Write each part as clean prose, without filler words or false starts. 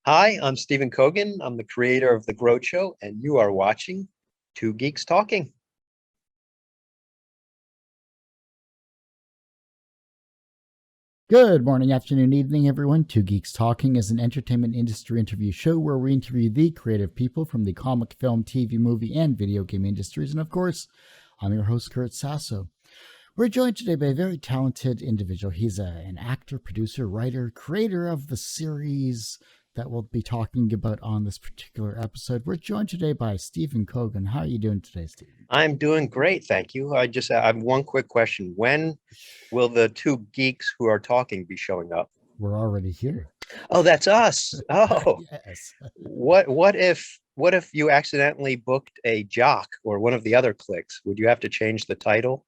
Hi, I'm Stephen Kogan. I'm the creator of the Groad Show, and you are watching Two Geeks Talking. Good morning, afternoon, evening, everyone. Two Geeks Talking is an entertainment industry interview show where we interview the creative people from the comic, film, TV, movie, and video game industries. And of course, I'm your host, Kurt Sasso. We're joined today by a very talented individual. He's an actor, producer, writer, creator of the series that we'll be talking about on this particular episode. We're joined today by Stephen Kogan. How are you doing today, Stephen? I'm doing great, thank you. I have one quick question. When will the two geeks who are talking be showing up? We're already here. Oh, that's us. Oh, Yes. what if you accidentally booked a jock or one of the other cliques? Would you have to change the title?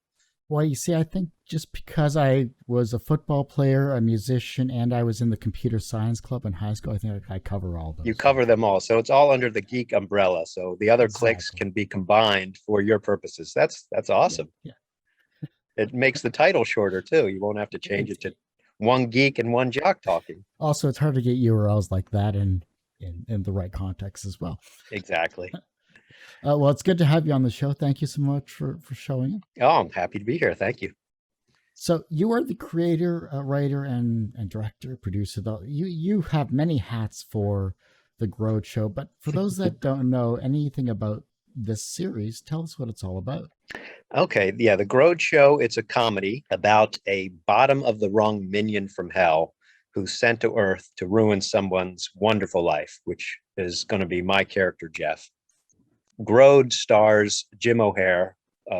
Well, you see, I think just because I was a football player, a musician, and I was in the computer science club in high school, I think I cover all You those. cover them all, so it's all under the geek umbrella. So the other cliques Exactly. can be combined for your purposes. That's Yeah. awesome. Yeah. It makes the title shorter too. You won't have to change It's, it to one geek and one jock talking. also, it's hard to get URLs like that in the right context as well. Exactly. Well, it's good to have you on the show. Thank you so much for showing up. Oh, I'm happy to be here. Thank you. So you are the creator, writer, and director, producer. Though you have many hats for the Groad Show, but for those that don't know anything about this series, tell us what it's all about. Okay, yeah, the Groad Show, it's a comedy about a bottom of the rung minion from hell who's sent to Earth to ruin someone's wonderful life, which is going to be my character, Geoff. Groad stars Jim O'Hare.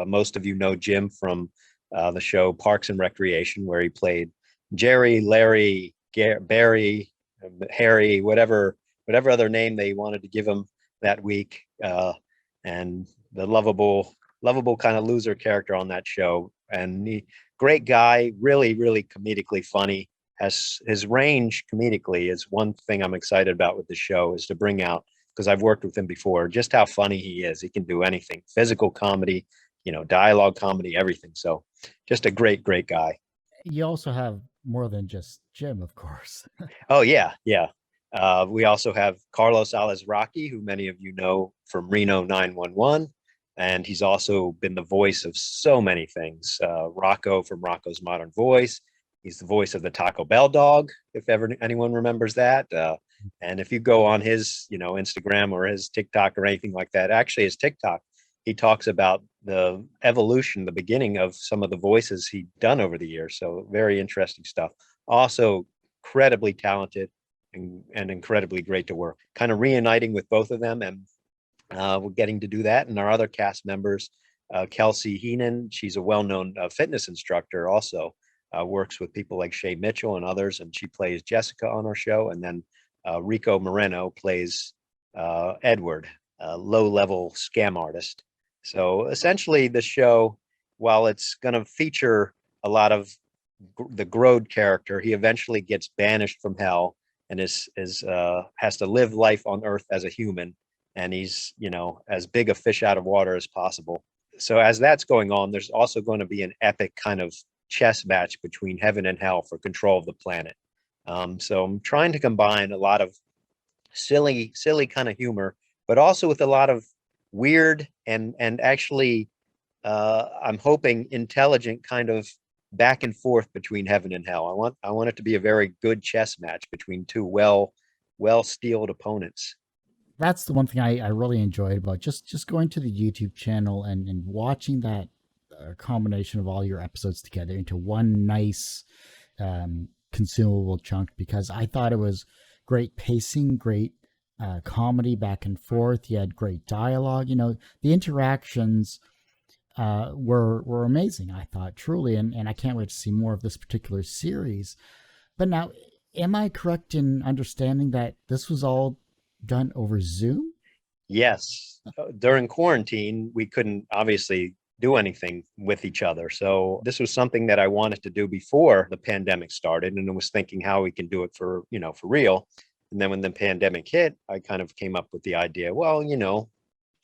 Most of you know Jim from the show Parks and Recreation, where he played Jerry, Larry, Barry, Harry, whatever other name they wanted to give him that week, and the lovable kind of loser character on that show. And he, great guy, really comedically funny. Has his range comedically is one thing I'm excited about with the show is to bring out, because I've worked with him before, just how funny he is. He can do anything, physical comedy, dialogue comedy, everything. So just a great guy. You also have more than just Jim, of course. Oh yeah. We also have Carlos Alazraqui, who many of you know from Reno 911, and he's also been the voice of so many things. Rocko from Rocko's Modern Voice. He's the voice of the Taco Bell dog, if ever anyone remembers that. And if you go on his, Instagram or his TikTok or anything like that, actually his TikTok, he talks about the evolution, the beginning of some of the voices he'd done over the years. So very interesting stuff. Also incredibly talented and incredibly great to work. Kind of reuniting with both of them, and we're getting to do that. And our other cast members, Kelsey Heenan, she's a well-known fitness instructor, also works with people like Shay Mitchell and others, and she plays Jessica on our show. And then Reko Moreno plays Edward, a low-level scam artist. So essentially, the show, while it's going to feature a lot of the Groad character, he eventually gets banished from hell and is has to live life on Earth as a human, and he's as big a fish out of water as possible. So as that's going on, there's also going to be an epic kind of chess match between heaven and hell for control of the planet. So I'm trying to combine a lot of silly kind of humor, but also with a lot of weird and actually I'm hoping intelligent kind of back and forth between heaven and hell. I want it to be a very good chess match between two well steeled opponents. That's the one thing I really enjoyed about just going to the YouTube channel and watching that combination of all your episodes together into one nice consumable chunk, because I thought it was great pacing, great comedy back and forth. You had great dialogue. The interactions were amazing. I thought, truly, and I can't wait to see more of this particular series. But now, am I correct in understanding that this was all done over Zoom? Yes, during quarantine, we couldn't obviously do anything with each other. So this was something that I wanted to do before the pandemic started, and I was thinking how we can do it for real. And then when the pandemic hit, I kind of came up with the idea, well,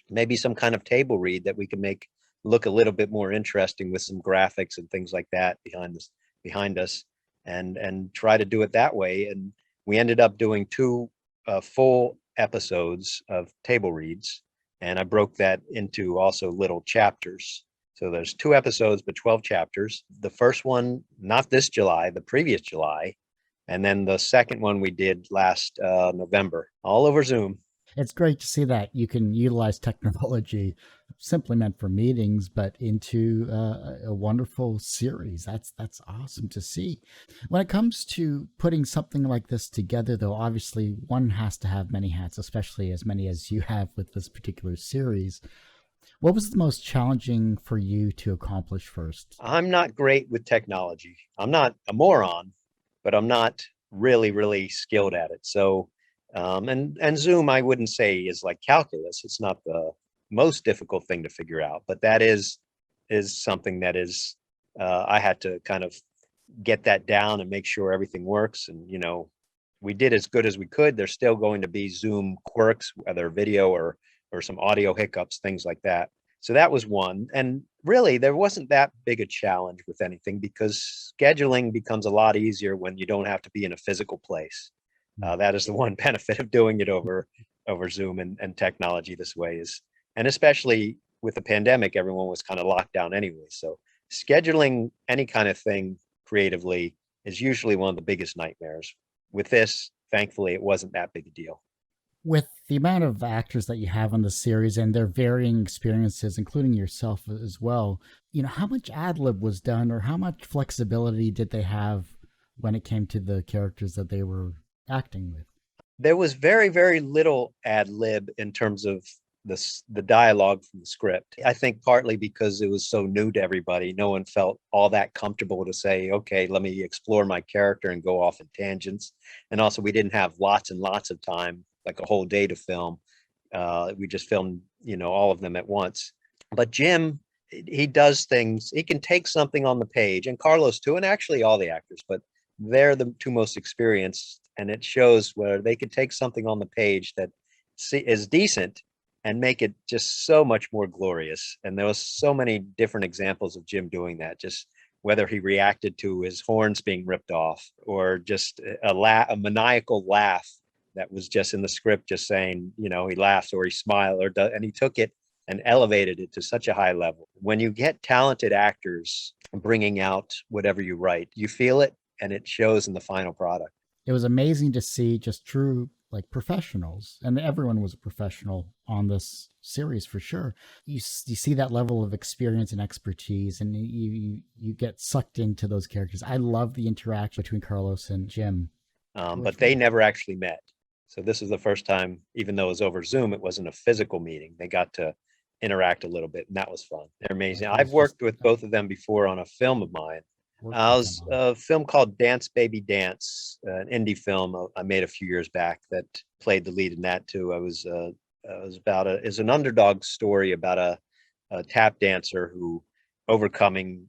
maybe some kind of table read that we can make look a little bit more interesting with some graphics and things like that behind us, and try to do it that way. And we ended up doing two full episodes of table reads, and I broke that into also little chapters. So there's 2 episodes, but 12 chapters. The first one, not this July, the previous July. And then the second one we did last November, all over Zoom. It's great to see that you can utilize technology simply meant for meetings, but into a wonderful series. That's awesome to see. When it comes to putting something like this together, though, obviously one has to have many hats, especially as many as you have with this particular series. What was the most challenging for you to accomplish first? I'm not great with technology. I'm not a moron, but I'm not really skilled at it. So, and Zoom, I wouldn't say is like calculus. It's not the most difficult thing to figure out, but that is something that is I had to kind of get that down and make sure everything works. And we did as good as we could. There's still going to be Zoom quirks, whether video or some audio hiccups, things like that. So that was one. And really, there wasn't that big a challenge with anything because scheduling becomes a lot easier when you don't have to be in a physical place. That is the one benefit of doing it over Zoom and technology this way is, and especially with the pandemic, everyone was kind of locked down anyway. So scheduling any kind of thing creatively is usually one of the biggest nightmares. With this, thankfully, it wasn't that big a deal. With the amount of actors that you have on the series and their varying experiences, including yourself as well, how much ad lib was done or how much flexibility did they have when it came to the characters that they were acting with? There was very little ad lib in terms of the dialogue from the script. I think partly because it was so new to everybody, no one felt all that comfortable to say, okay, let me explore my character and go off in tangents. And also we didn't have lots and lots of time, like a whole day to film. We just filmed, all of them at once. But Jim, he does things. He can take something on the page, and Carlos too, and actually all the actors, but they're the 2 most experienced, and it shows where they could take something on the page that is decent and make it just so much more glorious. And there was so many different examples of Jim doing that, just whether he reacted to his horns being ripped off or just a maniacal laugh that was just in the script, just saying, he laughs or he smiled and he took it and elevated it to such a high level. When you get talented actors bringing out whatever you write, you feel it and it shows in the final product. It was amazing to see just true professionals, and everyone was a professional on this series for sure. You see that level of experience and expertise, and you get sucked into those characters. I love the interaction between Carlos and Jim. But they never actually met. So this is the first time, even though it was over Zoom, it wasn't a physical meeting. They got to interact a little bit, and that was fun. They're amazing. I've worked with both of them before on a film of mine. It was a film called Dance Baby Dance, an indie film I made a few years back that played the lead in that too. It was an underdog story about a tap dancer who overcoming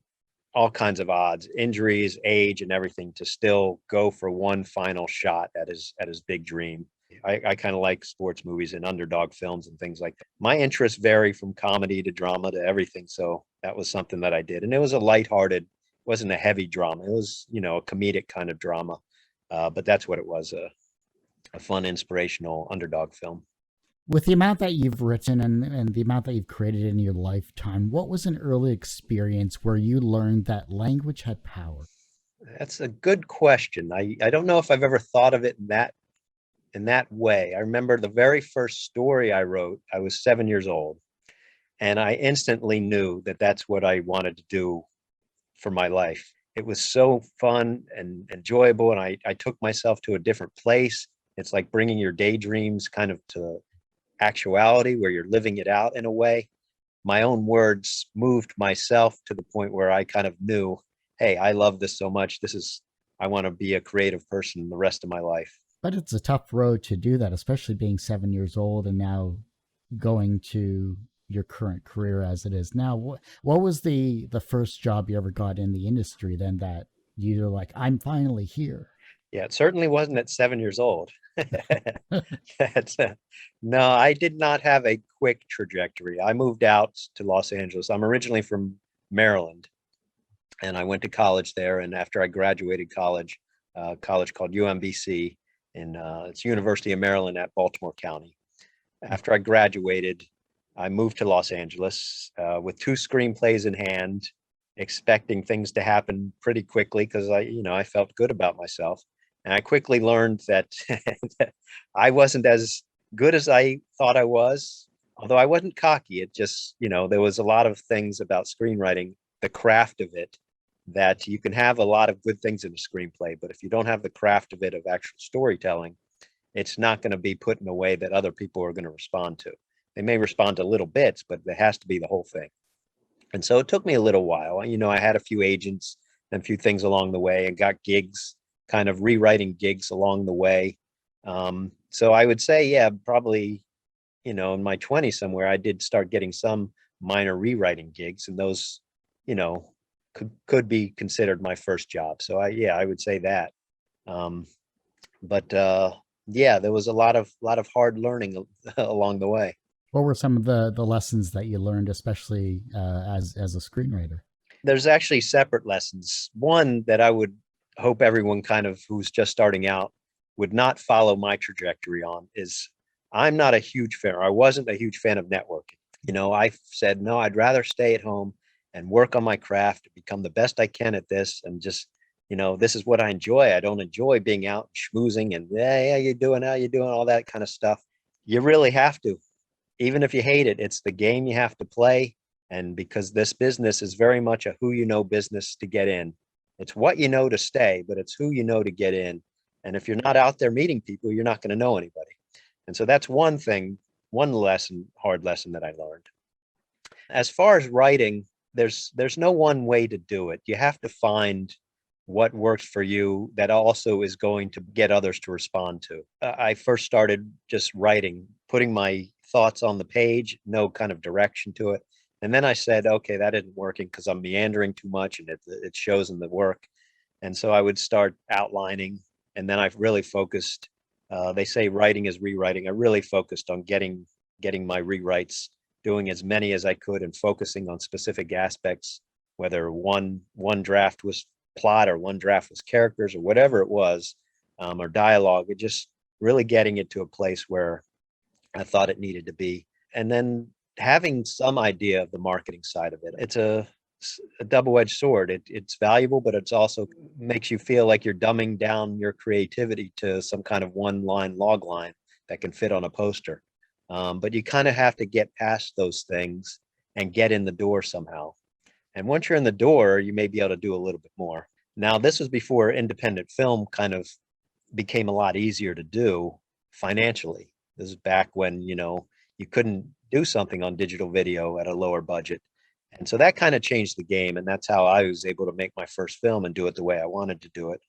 all kinds of odds, injuries, age, and everything to still go for one final shot at his big dream. I kind of like sports movies and underdog films and things like that. My interests vary from comedy to drama to everything. So that was something that I did. And it was a lighthearted, wasn't a heavy drama. It was, a comedic kind of drama. But that's what it was, a fun, inspirational underdog film. With the amount that you've written and the amount that you've created in your lifetime, what was an early experience where you learned that language had power? That's a good question. I don't know if I've ever thought of it in that way. I remember the very first story I wrote, I was 7 years old, and I instantly knew that that's what I wanted to do for my life. It was so fun and enjoyable, and I took myself to a different place. It's like bringing your daydreams kind of to actuality where you're living it out in a way. My own words moved myself to the point where I kind of knew, hey, I love this so much. I want to be a creative person the rest of my life. But it's a tough road to do that, especially being 7 years old and now going to your current career as it is now. What was the first job you ever got in the industry then that you're like, I'm finally here? Yeah, it certainly wasn't at 7 years old. No, I did not have a quick trajectory. I moved out to Los Angeles. I'm originally from Maryland, and I went to college there. And after I graduated college, college called UMBC, in it's University of Maryland at Baltimore County. After I graduated, I moved to Los Angeles with 2 screenplays in hand, expecting things to happen pretty quickly because I felt good about myself. And I quickly learned that I wasn't as good as I thought I was, although I wasn't cocky. It just, there was a lot of things about screenwriting, the craft of it, that you can have a lot of good things in a screenplay, but if you don't have the craft of it, of actual storytelling, it's not going to be put in a way that other people are going to respond to. They may respond to little bits, but it has to be the whole thing. And so it took me a little while. I had a few agents and a few things along the way and got gigs, kind of rewriting gigs along the way. So I would say, yeah, probably, in my 20s somewhere, I did start getting some minor rewriting gigs, and those, could be considered my first job. So I would say that. But yeah, there was a lot of hard learning along the way. What were some of the lessons that you learned, especially as a screenwriter? There's actually separate lessons. One that I would hope everyone kind of who's just starting out would not follow my trajectory on is I'm not a huge fan, or I wasn't a huge fan of networking. I said, no, I'd rather stay at home and work on my craft, become the best I can at this, and just, this is what I enjoy. I don't enjoy being out schmoozing and, hey, how you doing, all that kind of stuff. You really have to. Even if you hate it, it's the game you have to play. And because this business is very much a who you know business to get in. It's what you know to stay, but it's who you know to get in. And if you're not out there meeting people, you're not going to know anybody. And so that's one thing, hard lesson that I learned. As far as writing, there's no one way to do it. You have to find what works for you that also is going to get others to respond to. I first started just writing, putting my thoughts on the page, no kind of direction to it. And then I said, okay, that isn't working because I'm meandering too much and it shows in the work. And so I would start outlining, and then I've really focused. They say writing is rewriting. I really focused on getting my rewrites, doing as many as I could, and focusing on specific aspects, whether one draft was plot or one draft was characters or whatever it was, or dialogue. It just really getting it to a place where I thought it needed to be. And then having some idea of the marketing side of it. It's a double-edged sword. It's valuable, but it's also makes you feel like you're dumbing down your creativity to some kind of one-line log line that can fit on a poster. But you kind of have to get past those things and get in the door somehow. And once you're in the door, you may be able to do a little bit more. Now, this was before independent film kind of became a lot easier to do financially. This is back when, you couldn't do something on digital video at a lower budget. And so that kind of changed the game. And that's how I was able to make my first film and do it the way I wanted to do it.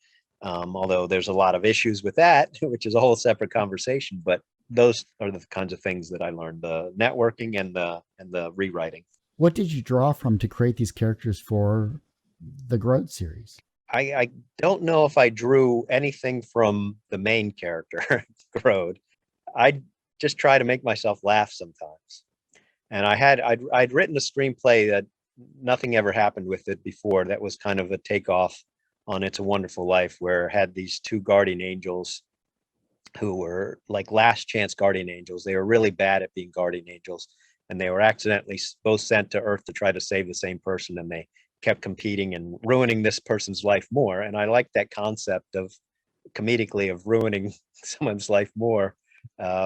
Although there's a lot of issues with that, which is a whole separate conversation. But those are the kinds of things that I learned: the networking and the rewriting. What did you draw from to create these characters for the Groad series? I don't know if I drew anything from the main character, Groad. I just try to make myself laugh sometimes. And I'd written a screenplay that nothing ever happened with it before. That was kind of a takeoff on It's a Wonderful Life, where it had these 2 guardian angels who were like last chance guardian angels. They were really bad at being guardian angels, and they were accidentally both sent to Earth to try to save the same person, and they kept competing and ruining this person's life more. And I like that concept of comedically of ruining someone's life more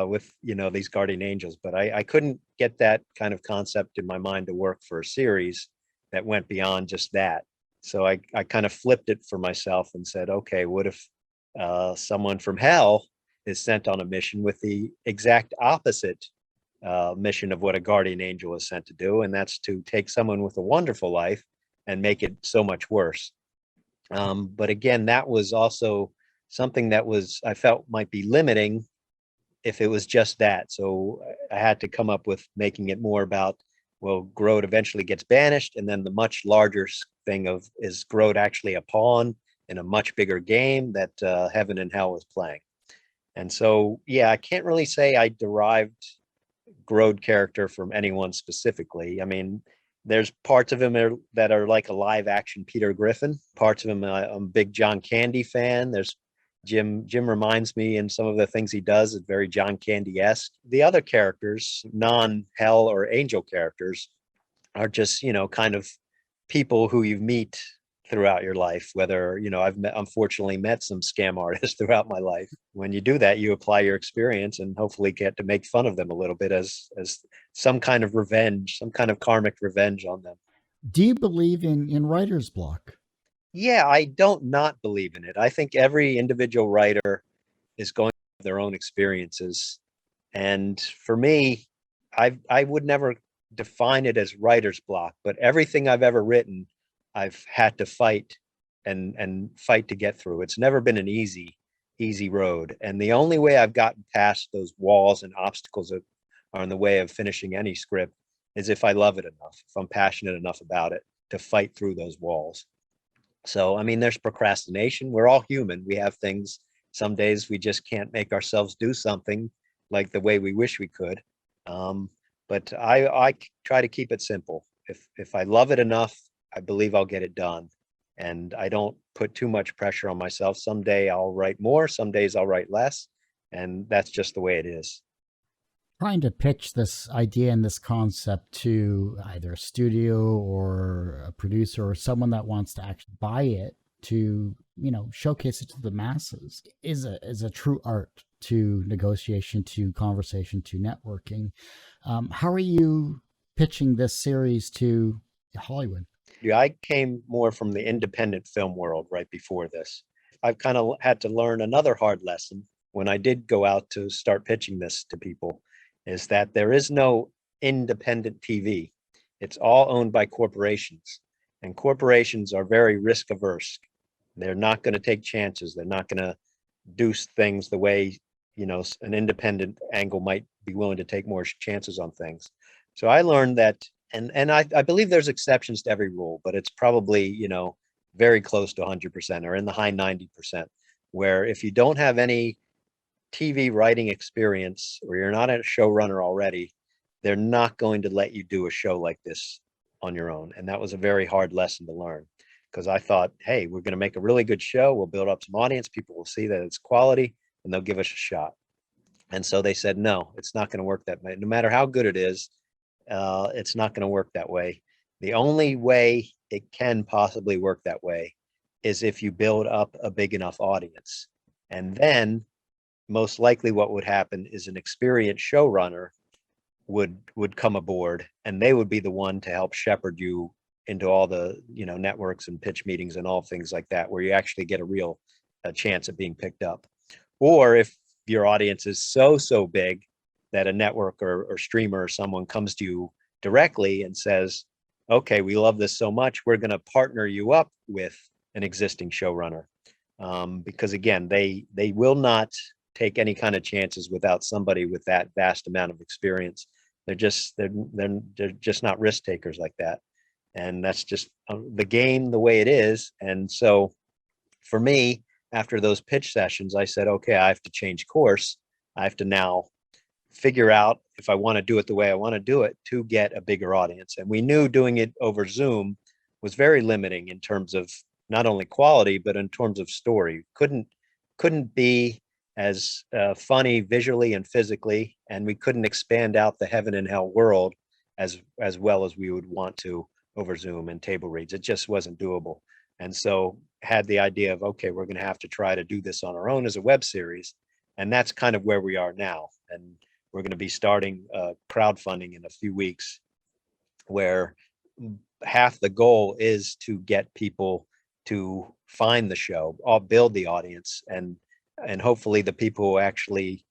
with these guardian angels. But I couldn't get that kind of concept in my mind to work for a series that went beyond just that. So I kind of flipped it for myself and said, okay, what if someone from hell is sent on a mission with the exact opposite mission of what a guardian angel is sent to do, and that's to take someone with a wonderful life and make it so much worse. But again, that was also something that I felt might be limiting if it was just that. So I had to come up with making it more about, well, Groad eventually gets banished, and then the much larger thing of, is Groad actually a pawn in a much bigger game that Heaven and Hell is playing? And so, yeah, I can't really say I derived Groad character from anyone specifically. I mean, there's parts of him that are like a live action Peter Griffin. Parts of him, I'm a big John Candy fan. There's Jim reminds me in some of the things he does is very John Candy-esque. The other characters, non-hell or angel characters, are just, kind of people who you meet throughout your life. Whether, unfortunately met some scam artists throughout my life. When you do that, you apply your experience and hopefully get to make fun of them a little bit as some kind of revenge, some kind of karmic revenge on them. Do you believe in writer's block? Yeah, I don't not believe in it. I think every individual writer is going to have their own experiences. And for me, I would never define it as writer's block, but everything I've ever written, I've had to fight and fight to get through. It's never been an easy road. And the only way I've gotten past those walls and obstacles that are in the way of finishing any script is if I love it enough, if I'm passionate enough about it to fight through those walls. So, I mean, there's procrastination. We're all human. We have things. Some days we just can't make ourselves do something like the way we wish we could. But I try to keep it simple. If I love it enough, I believe I'll get it done. And I don't put too much pressure on myself. Someday I'll write more, some days I'll write less. And that's just the way it is. Trying to pitch this idea and this concept to either a studio or a producer or someone that wants to actually buy it to, showcase it to the masses is a true art, to negotiation, to conversation, to networking. How are you pitching this series to Hollywood? Yeah, I came more from the independent film world right before this. I've kind of had to learn another hard lesson when I did go out to start pitching this to people, is that there is no independent TV. It's all owned by corporations, and corporations are very risk averse. They're not going to take chances. They're not going to do things the way, an independent angle might be willing to take more chances on things. So I learned that, and I believe there's exceptions to every rule, but it's probably, very close to 100% or in the high 90%, where if you don't have any TV writing experience or you're not a showrunner already, they're not going to let you do a show like this on your own. And that was a very hard lesson to learn, because I thought, hey, we're going to make a really good show. We'll build up some audience. People will see that it's quality and they'll give us a shot. And so they said, no, it's not going to work that way. No matter how good it is, it's not going to work that way. The only way it can possibly work that way is if you build up a big enough audience. And then most likely what would happen is an experienced showrunner would come aboard, and they would be the one to help shepherd you into all the networks and pitch meetings and all things like that, where you actually get a chance at being picked up. Or if your audience is so big that a network or streamer or someone comes to you directly and says, okay, we love this so much, we're going to partner you up with an existing showrunner, because again, they will not take any kind of chances without somebody with that vast amount of experience. They're just not risk takers like that. And that's just the game the way it is. And so for me, after those pitch sessions, I said, okay, I have to change course. I have to now figure out if I want to do it the way I want to do it to get a bigger audience. And we knew doing it over Zoom was very limiting in terms of not only quality, but in terms of story. Couldn't be as funny visually and physically, and we couldn't expand out the heaven and hell world as well as we would want to over Zoom and table reads. It just wasn't doable. And so had the idea of, okay, we're going to have to try to do this on our own as a web series. And that's kind of where we are now. And we're going to be starting crowdfunding in a few weeks, where half the goal is to get people to find the show, I'll build the audience, and hopefully the people who actually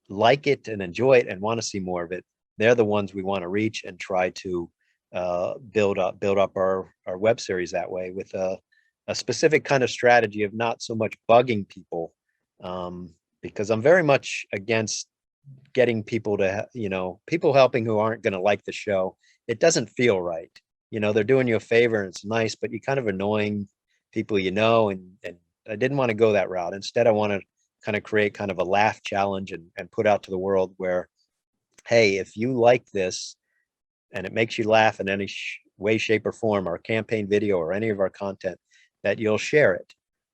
like it and enjoy it and want to see more of it, they're the ones we want to reach and try to build up our web series that way, with a specific kind of strategy of not so much bugging people, because I'm very much against getting people to, people helping who aren't going to like the show. It doesn't feel right. They're doing you a favor and it's nice, but you're kind of annoying people, and I didn't want to go that route. Instead, I want to kind of create kind of a laugh challenge and put out to the world where, hey, if you like this and it makes you laugh in any way, shape, or form, our campaign video or any of our content, that you'll share it.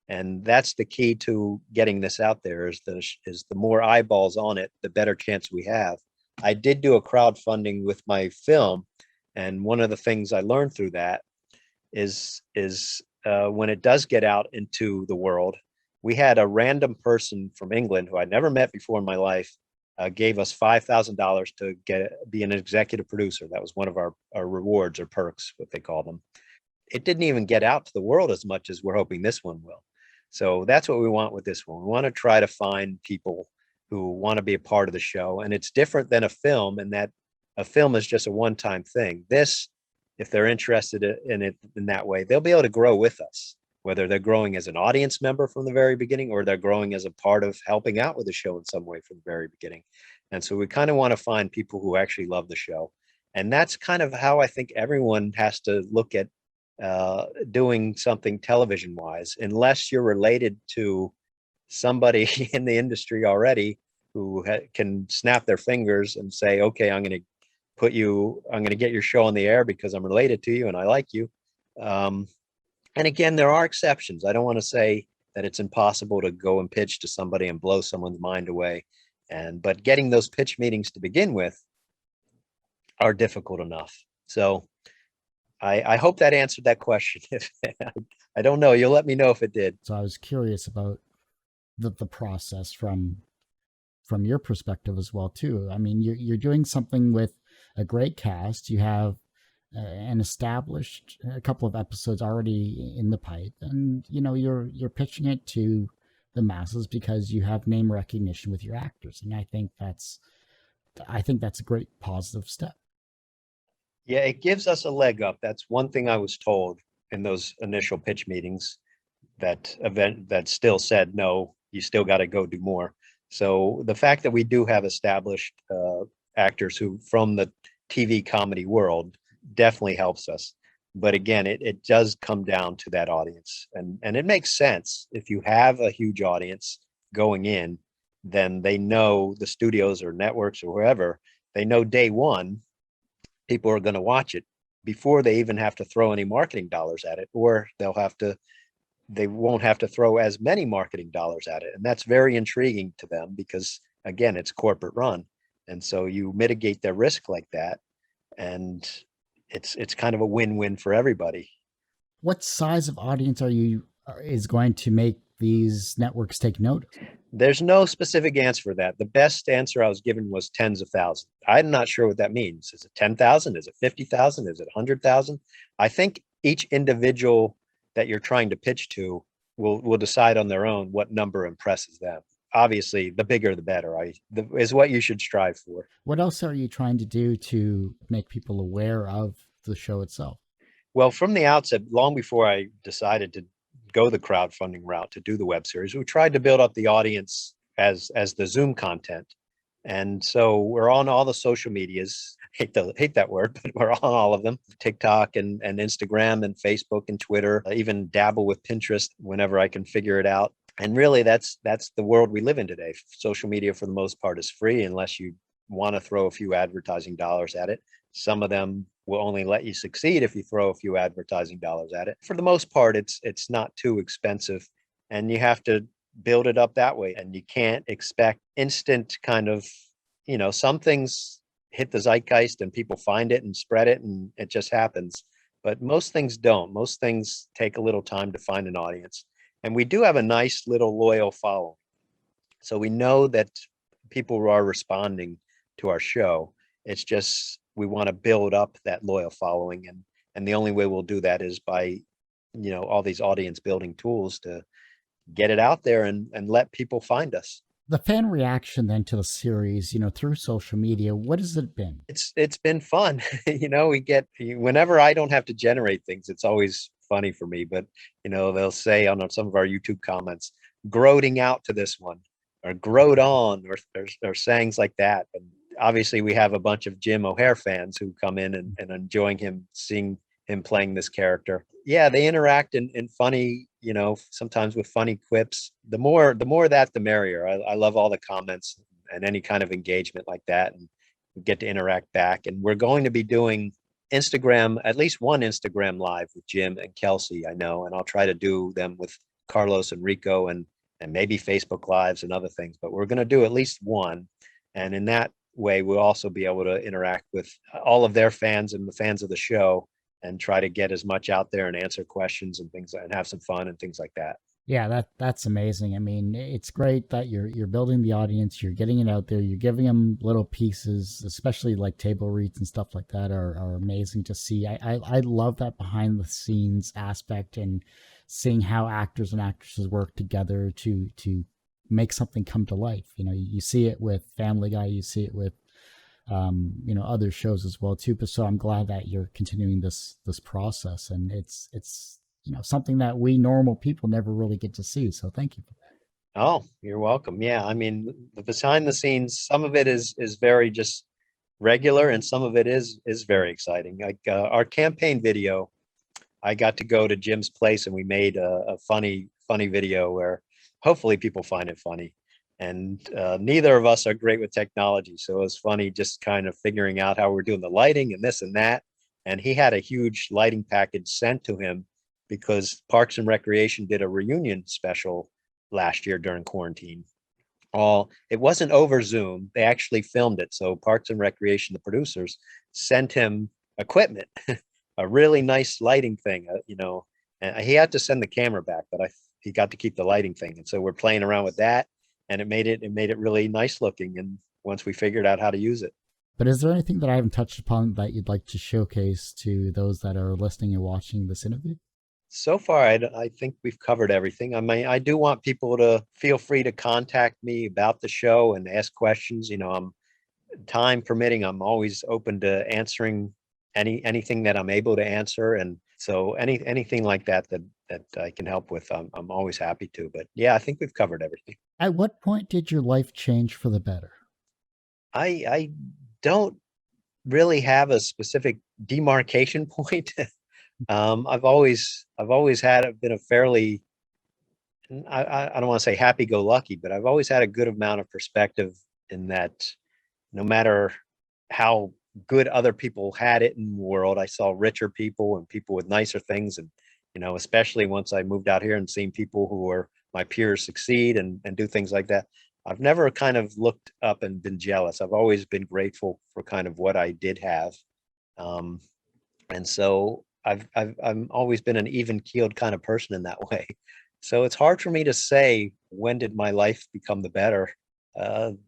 And that's the key to getting this out there is the more eyeballs on it, the better chance we have. I did do a crowdfunding with my film, and one of the things I learned through that is when it does get out into the world, we had a random person from England who I'd never met before in my life gave us $5,000 to be an executive producer. That was one of our rewards or perks, what they call them. It didn't even get out to the world as much as we're hoping this one will. So that's what we want with this one. We want to try to find people who want to be a part of the show. And it's different than a film in that a film is just a one-time thing. This, if they're interested in it in that way, they'll be able to grow with us, whether they're growing as an audience member from the very beginning or they're growing as a part of helping out with the show in some way from the very beginning. And so we kind of want to find people who actually love the show. And that's kind of how I think everyone has to look at doing something television wise, unless you're related to somebody in the industry already who can snap their fingers and say, okay, I'm going to get your show on the air because I'm related to you and I like you. And again, there are exceptions. I don't want to say that it's impossible to go and pitch to somebody and blow someone's mind away. But getting those pitch meetings to begin with are difficult enough. So I hope that answered that question. I don't know. You'll let me know if it did. So I was curious about the process from your perspective as well too. I mean, you're doing something with a great cast. You have an established a couple of episodes already in the pipe, and you're pitching it to the masses because you have name recognition with your actors, and I think that's a great positive step. Yeah, it gives us a leg up. That's one thing I was told in those initial pitch meetings that still said, no, you still got to go do more. So the fact that we do have established actors who from the TV comedy world definitely helps us. But again, it does come down to that audience. And it makes sense. If you have a huge audience going in, then they know the studios or networks or wherever, they know day one, people are going to watch it before they even have to throw any marketing dollars at it, or they won't have to throw as many marketing dollars at it. And that's very intriguing to them because again, it's corporate run. And so you mitigate their risk like that. And it's kind of a win-win for everybody. What size of audience is going to make these networks take notice? There's no specific answer for that. The best answer I was given was tens of thousands. I'm not sure what that means. Is it 10,000? Is it 50,000? Is it 100,000? I think each individual that you're trying to pitch to will decide on their own what number impresses them. Obviously, the bigger, the better is what you should strive for. What else are you trying to do to make people aware of the show itself? Well, from the outset, long before I decided to go the crowdfunding route to do the web series, we tried to build up the audience as the Zoom content. And so we're on all the social medias. Hate that word, but we're on all of them. TikTok and Instagram and Facebook and Twitter. I even dabble with Pinterest whenever I can figure it out. And really that's the world we live in today. Social media for the most part is free unless you want to throw a few advertising dollars at it. Some of them will only let you succeed if you throw a few advertising dollars at it. For the most part, it's not too expensive, and you have to build it up that way. And you can't expect instant kind of, some things hit the zeitgeist and people find it and spread it and it just happens. But most things don't. Most things take a little time to find an audience. And we do have a nice little loyal following. So we know that people are responding to our show. It's just we want to build up that loyal following, and the only way we'll do that is by all these audience building tools to get it out there and let people find us. The fan reaction then to the series, through social media, what has it been? It's been fun. We get, whenever I don't have to generate things, it's always funny for me, but they'll say on some of our YouTube comments, "Groading out to this one," or "Groad on," or sayings like that. And obviously we have a bunch of Jim O'Heir fans who come in and enjoying seeing him playing this character. Yeah, they interact in funny, sometimes with funny quips. The more that, the merrier. I love all the comments and any kind of engagement like that, and we get to interact back. And we're going to be doing Instagram, at least one Instagram live with Jim and Kelsey, I know, and I'll try to do them with Carlos and Reko and maybe Facebook Lives and other things, but we're going to do at least one. And in that way, we'll also be able to interact with all of their fans and the fans of the show and try to get as much out there and answer questions and things and have some fun and things like that. Yeah, that's amazing. I mean, it's great that you're building the audience, you're getting it out there, you're giving them little pieces, especially like table reads and stuff like that are amazing to see. I love that behind the scenes aspect and seeing how actors and actresses work together to make something come to life. You know, you see it with Family Guy, you see it with other shows as well too. But so I'm glad that you're continuing this process, and it's something that we normal people never really get to see. So thank you for that. Oh, you're welcome. Yeah, I mean, the behind the scenes, some of it is very just regular, and some of it is very exciting. Like our campaign video, I got to go to Jim's place, and we made a funny video where hopefully people find it funny. And neither of us are great with technology, so it was funny just kind of figuring out how we're doing the lighting and this and that. And he had a huge lighting package sent to him because Parks and Recreation did a reunion special last year during quarantine. It wasn't over Zoom. They actually filmed it. So Parks and Recreation, the producers, sent him equipment, a really nice lighting thing, and he had to send the camera back, but he got to keep the lighting thing. And so we're playing around with that, and it made it really nice looking. And once we figured out how to use it. But is there anything that I haven't touched upon that you'd like to showcase to those that are listening and watching this interview? So far, I think we've covered everything. I mean, I do want people to feel free to contact me about the show and ask questions. I'm time permitting, I'm always open to answering anything that I'm able to answer. And so anything like that I can help with, I'm always happy to. But yeah, I think we've covered everything. At what point did your life change for the better? I don't really have a specific demarcation point. I've always been a fairly, I don't want to say happy-go-lucky, but I've always had a good amount of perspective in that no matter how good other people had it in the world, I saw richer people and people with nicer things. And, especially once I moved out here and seen people who were my peers succeed and do things like that, I've never kind of looked up and been jealous. I've always been grateful for kind of what I did have. And so I've always been an even keeled kind of person in that way. So it's hard for me to say when did my life become the better. I'm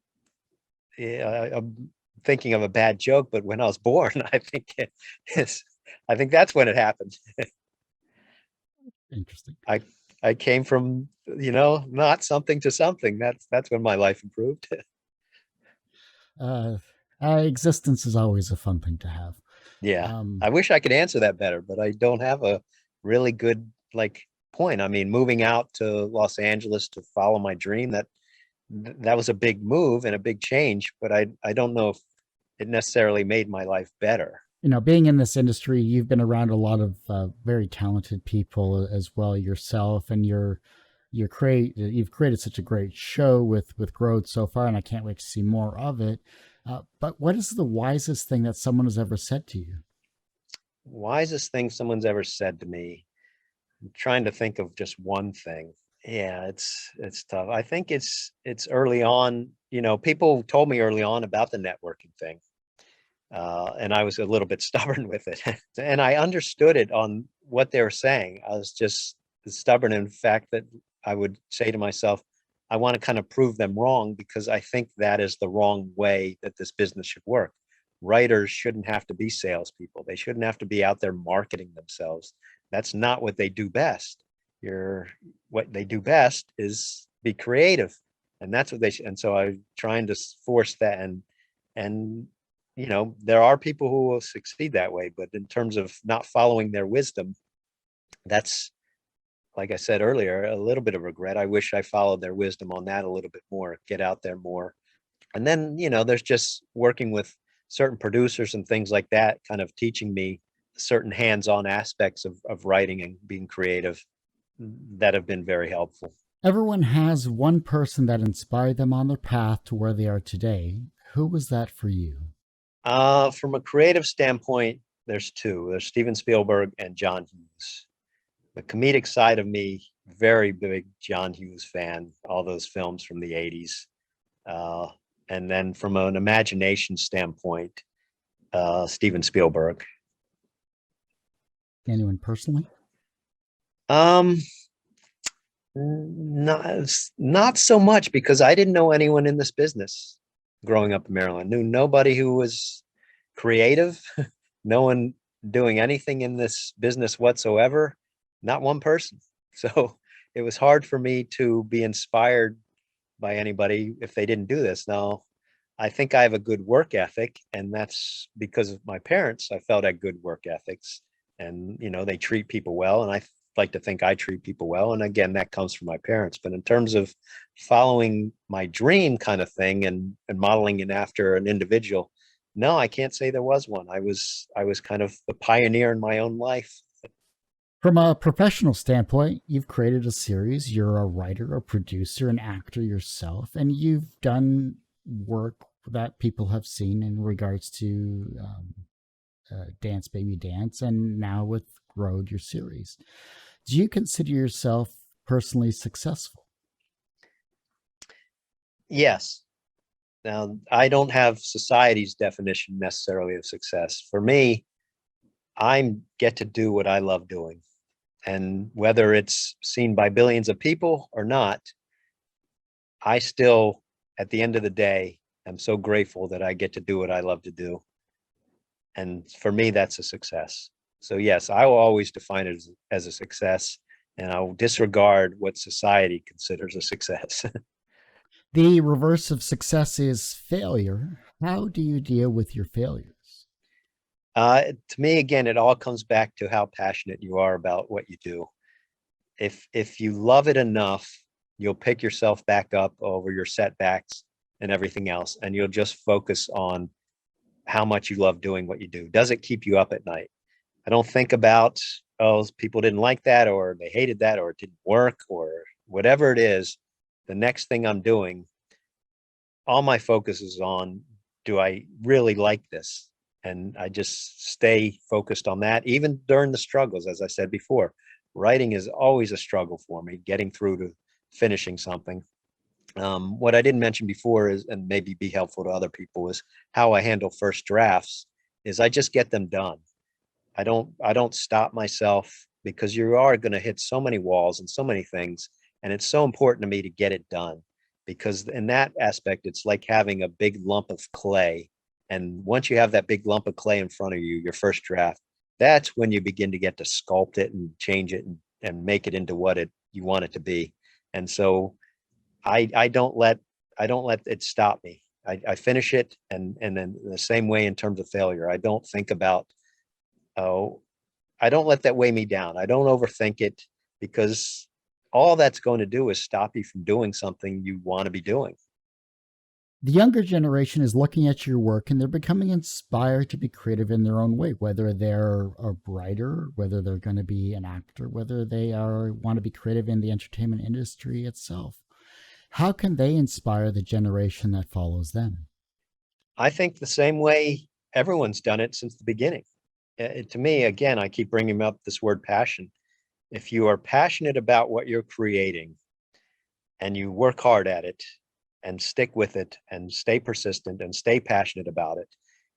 thinking of a bad joke, but when I was born, I think that's when it happened. Interesting. I came from not something to something. That's when my life improved. Existence is always a fun thing to have. Yeah, I wish I could answer that better, but I don't have a really good point. I mean, moving out to Los Angeles to follow my dream, that was a big move and a big change, but I don't know if it necessarily made my life better. Being in this industry, you've been around a lot of very talented people as well yourself, and you've created such a great show with Groad so far, and I can't wait to see more of it. But what is the wisest thing that someone has ever said to you? Wisest thing someone's ever said to me. I'm trying to think of just one thing. Yeah, it's tough. I think it's early on. People told me early on about the networking thing. And I was a little bit stubborn with it. And I understood it on what they were saying. I was just stubborn in the fact that I would say to myself, I want to kind of prove them wrong, because I think that is the wrong way that this business should work. Writers shouldn't have to be salespeople. They shouldn't have to be out there marketing themselves. That's not what they do best. What they do best is be creative. And that's what and so I'm trying to force that. And there are people who will succeed that way, but in terms of not following their wisdom, that's, like I said earlier, a little bit of regret. I wish I followed their wisdom on that a little bit more, get out there more. And then, there's just working with certain producers and things like that, kind of teaching me certain hands-on aspects of writing and being creative that have been very helpful. Everyone has one person that inspired them on their path to where they are today. Who was that for you? From a creative standpoint, there's two. There's Steven Spielberg and John Hughes. The comedic side of me very big John Hughes fan, all those films from the 80s. Uh, and then from an imagination standpoint, Steven Spielberg. Anyone personally? Um, not so much because I didn't know anyone in this business growing up in Maryland. Knew nobody who was creative, no one doing anything in this business whatsoever, not one person. So it was hard for me to be inspired by anybody if they didn't do this. Now, I think I have a good work ethic, and that's because of my parents. I felt I had good work ethics, and they treat people well, and I like to think I treat people well. And again, that comes from my parents. But in terms of following my dream kind of thing and modeling it after an individual, no, I can't say there was one. I was kind of the pioneer in my own life. From a professional standpoint, you've created a series, you're a writer, a producer, an actor yourself, and you've done work that people have seen in regards to Dance Baby Dance, and now with Groad, your series. Do you consider yourself personally successful? Yes. Now, I don't have society's definition necessarily of success. For me, I get to do what I love doing. And whether it's seen by billions of people or not, I still, at the end of the day, am so grateful that I get to do what I love to do. And for me, that's a success. So yes, I will always define it as a success, and I'll disregard what society considers a success. The reverse of success is failure. How do you deal with your failures? To me, again, it all comes back to how passionate you are about what you do. If you love it enough, you'll pick yourself back up over your setbacks and everything else, and you'll just focus on how much you love doing what you do. Does it keep you up at night? I don't think about, oh, people didn't like that, or they hated that, or it didn't work, or whatever it is. The next thing I'm doing, all my focus is on, do I really like this? And I just stay focused on that, even during the struggles. As I said before, writing is always a struggle for me, getting through to finishing something. What I didn't mention before is, and maybe be helpful to other people, is how I handle first drafts. Is I just get them done. I don't stop myself, because you are going to hit so many walls and so many things, and it's so important to me to get it done, because in that aspect, it's like having a big lump of clay. And once you have that big lump of clay in front of you, your first draft, that's when you begin to get to sculpt it and change it and make it into what you want it to be. And so I don't let it stop me. I finish it, and then the same way in terms of failure. I don't think about, oh, I don't let that weigh me down. I don't overthink it, because all that's going to do is stop you from doing something you want to be doing. The younger generation is looking at your work and they're becoming inspired to be creative in their own way, whether they're a writer, whether they're going to be an actor, whether they want to be creative in the entertainment industry itself. How can they inspire the generation that follows them? I think the same way everyone's done it since the beginning. To me, again, I keep bringing up this word passion. If you are passionate about what you're creating and you work hard at it and stick with it and stay persistent and stay passionate about it,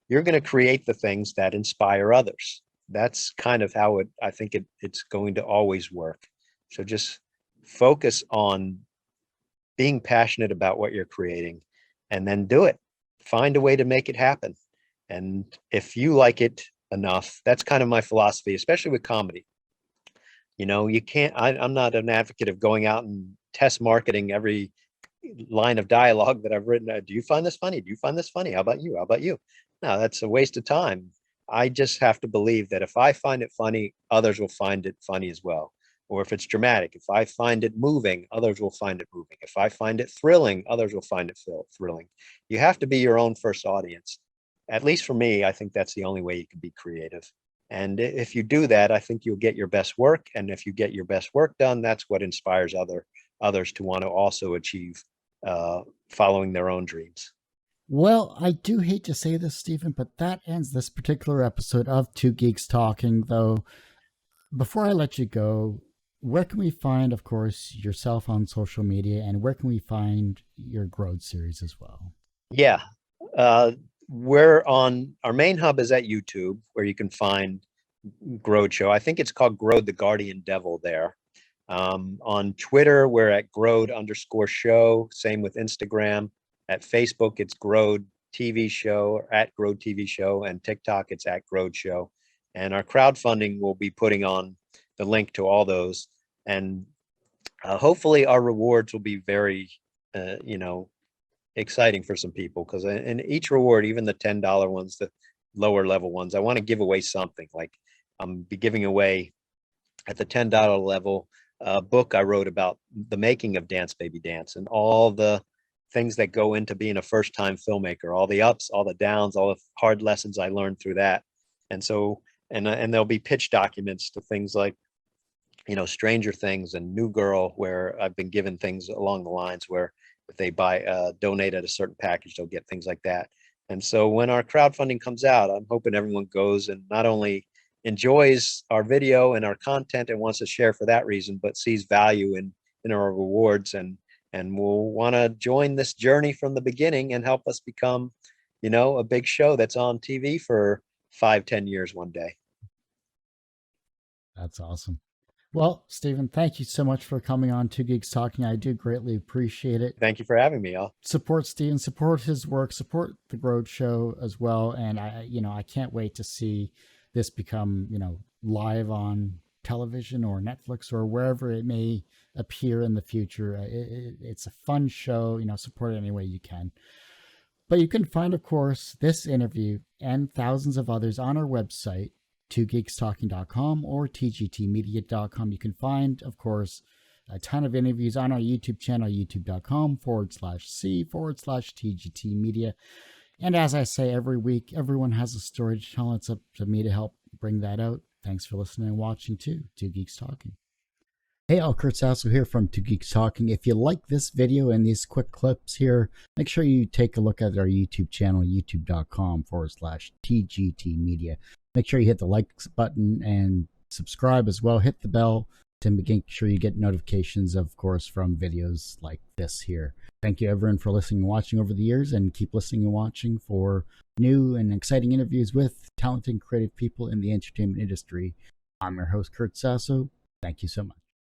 you're going to create the things that inspire others. That's kind of how I think it's going to always work. So just focus on being passionate about what you're creating, and then do it. Find a way to make it happen. And if you like it enough, that's kind of my philosophy, especially with comedy. You can't, I'm not an advocate of going out and test marketing every line of dialogue that I've written. Do you find this funny? Do you find this funny? How about you? How about you? No, that's a waste of time. I just have to believe that if I find it funny, others will find it funny as well. Or if it's dramatic, if I find it moving, others will find it moving. If I find it thrilling, others will find it thrilling. You have to be your own first audience. At least for me, I think that's the only way you can be creative. And if you do that, I think you'll get your best work. And if you get your best work done, that's what inspires others to want to also achieve following their own dreams. Well, I do hate to say this, Stephen, but that ends this particular episode of Two Geeks Talking, though. Before I let you go, where can we find, of course, yourself on social media, and where can we find your Groad series as well? Yeah. We're on our main hub is at YouTube, where you can find Groad Show. I think it's called Groad the Guardian Devil there. On Twitter, we're at Groad_show. Same with Instagram. At Facebook, it's Groad TV Show, or at Groad TV Show, and TikTok, it's at Groad Show. And our crowdfunding will be putting on the link to all those. And hopefully our rewards will be very, exciting for some people, because in each reward, even the $10 ones, the lower level ones, I want to give away something. Like I'm be giving away at the $10 level a book I wrote about the making of Dance Baby Dance and all the things that go into being a first time filmmaker, all the ups, all the downs, all the hard lessons I learned through that. And so, and there'll be pitch documents to things like, Stranger Things and New Girl, where I've been given things along the lines where if they donate at a certain package, they'll get things like that. And so when our crowdfunding comes out, I'm hoping everyone goes and not only enjoys our video and our content and wants to share for that reason, but sees value in our rewards and will want to join this journey from the beginning and help us become, a big show that's on TV for 5-10 years one day. That's awesome. Well, Stephen, thank you so much for coming on Two Geeks Talking. I do greatly appreciate it. Thank you for having me, Al. Support Stephen, support his work, support the Groad Show as well. And I can't wait to see this become, live on television or Netflix or wherever it may appear in the future. It's a fun show, support it any way you can. But you can find, of course, this interview and thousands of others on our website, twogeekstalking.com or tgtmedia.com. You can find, of course, a ton of interviews on our YouTube channel, youtube.com/c/tgtmedia. And as I say every week, everyone has a story to tell. It's up to me to help bring that out. Thanks for listening and watching too. Two Geeks Talking. Hey, all, Kurt Sasso here from Two Geeks Talking. If you like this video and these quick clips here, make sure you take a look at our YouTube channel, youtube.com/tgtmedia. Make sure you hit the like button and subscribe as well. Hit the bell to make sure you get notifications, of course, from videos like this here. Thank you, everyone, for listening and watching over the years, and keep listening and watching for new and exciting interviews with talented and creative people in the entertainment industry. I'm your host, Kurt Sasso. Thank you so much.